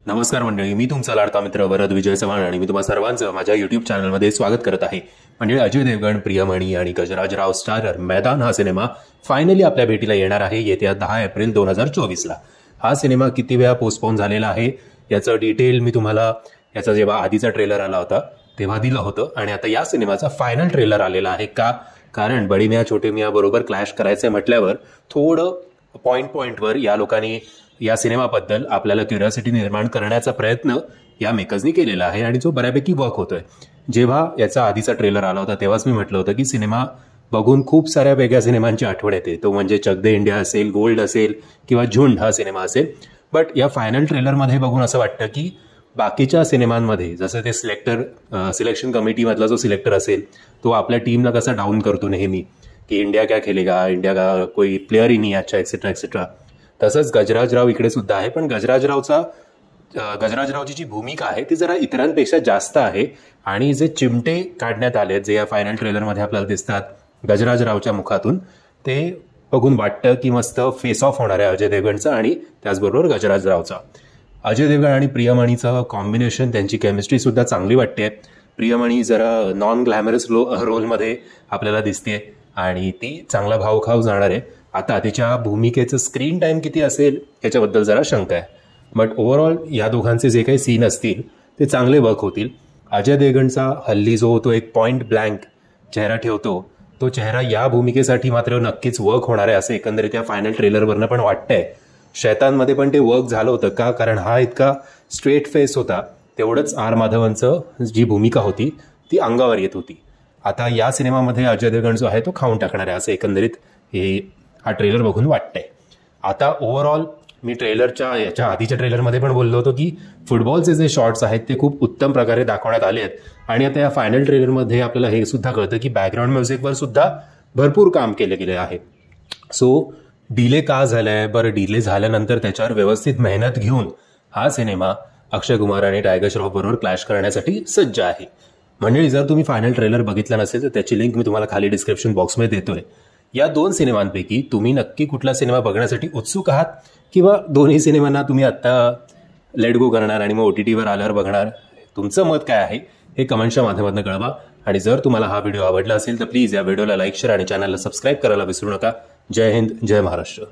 नमस्कार मंडळी, मी तुमचा लाडका मित्र वरद विजय चव्हाण आणि मी तुम्हा सर्वांचं माझ्या युट्यूब चॅनलमध्ये स्वागत करत आहे. म्हणजे अजय देवगण, प्रियमणी आणि गजराजराव स्टारर मैदान हा सिनेमा फायनली आपल्या भेटीला येणार आहे येत्या 10 एप्रिल 2024 ला. हा सिनेमा किती वेळा पोस्टपोन झालेला आहे याचं डिटेल मी तुम्हाला याचा जेव्हा आधीचा ट्रेलर आला होता तेव्हा दिलं होतं आणि आता या सिनेमाचा फायनल ट्रेलर आलेला आहे. कारण बडी मियां छोटे मियां बरोबर क्लॅश करायचं म्हटल्यावर थोडं पॉइंटवर या लोकांनी या सिनेमाबद्दल आपल्याला क्युरिओसिटी निर्माण करण्याचा प्रयत्न या मेकर्सनी केलेला आहे आणि जो बऱ्यापैकी वर्क होतोय. जेव्हा याचा आधीचा ट्रेलर आला होता तेव्हाच मी म्हटलं होतं की सिनेमा बघून खूप साऱ्या वेगळ्या सिनेमांची आठवण येते. तो म्हणजे चक दे इंडिया असेल, गोल्ड असेल किंवा झुंड हा सिनेमा असेल. बट या फायनल ट्रेलरमध्ये बघून असं वाटतं की बाकीच्या सिनेमांमध्ये जसं ते सिलेक्शन कमिटीमधला जो सिलेक्टर असेल तो आपल्या टीमला कसा डाऊन करतो नेहमी की इंडिया क्या खेलेगा, इंडिया का कोई प्लेयर ही नाही अच्छा एक्सेट्रा एक्सेट्रा, तसंच गजराजराव इकडे सुद्धा आहे. पण गजराजरावची जी भूमिका आहे ती जरा इतरांपेक्षा जास्त आहे आणि जे चिमटे काढण्यात आले जे या फायनल ट्रेलरमध्ये आपल्याला दिसतात गजराजरावच्या मुखातून ते बघून वाटतं की मस्त फेस ऑफ होणार आहे अजय देवगणचा आणि त्याचबरोबर गजराजरावचा. अजय देवगण आणि प्रियमणीचं कॉम्बिनेशन, त्यांची केमिस्ट्री सुद्धा चांगली वाटते. प्रियमणी जरा नॉन ग्लॅमरस रोलमध्ये आपल्याला दिसते आणि ती चांगला भावखाव जाणार आहे. आता तिच्या भूमिकेचं स्क्रीन टाइम किती असेल याच्याबद्दल जरा शंका आहे. बट ओव्हरऑल या दोघांचे जे काही सीन असतील ते चांगले वर्क होतील. अजय देवगणचा हल्ली जो तो एक पॉइंट ब्लँक चेहरा ठेवतो तो चेहरा या भूमिकेसाठी मात्र नक्कीच वर्क होणार आहे असं एकंदरीत या फायनल ट्रेलरवरनं पण वाटतंय. शैतानमध्ये पण ते वर्क झालं होतं का, कारण हा इतका स्ट्रेट फेस होता. तेवढंच आर माधवनचं जी भूमिका होती ती अंगावर येत होती. आता या सिनेमामध्ये अजय देवगण जो आहे तो खाऊन टाकणार आहे असं एकंदरीत हा ट्रेलर बघून वाटतंय. आता ओव्हरऑल मी याच्या आधीच्या ट्रेलरमध्ये पण बोललो होतो की फुटबॉलचे जे शॉट्स आहेत ते खूप उत्तम प्रकारे दाखवण्यात आले आहेत आणि आता या फायनल ट्रेलरमध्ये आपल्याला हे सुद्धा कळतं की बॅकग्राऊंड म्युझिकवर सुद्धा भरपूर काम केले गेले आहे. सो डिले का झालाय, बरं डिले झाल्यानंतर त्याच्यावर व्यवस्थित मेहनत घेऊन हा सिनेमा अक्षय कुमार आणि टायगर श्रॉफ बरोबर क्लॅश करण्यासाठी सज्ज आहे. म्हणजे जर तुम्ही फायनल ट्रेलर बघितला नसेल तर त्याची लिंक मी तुम्हाला खाली डिस्क्रिप्शन बॉक्समध्ये देतोय. या दोन सिनेमांपैकी तुम्ही नक्की कुठला सिनेमा बघण्यासाठी उत्सुक आहात किंवा दोन्ही सिनेमांना तुम्ही आत्ता लेट गो करणार आणि मग OTTवर आल्यावर बघणार, तुमचं मत काय आहे हे कमेंटच्या माध्यमातून कळवा. आणि जर तुम्हाला हा व्हिडिओ आवडला असेल तर प्लीज या व्हिडिओला लाईक, शेअर आणि चॅनलला सबस्क्राईब करायला विसरू नका. जय हिंद, जय महाराष्ट्र.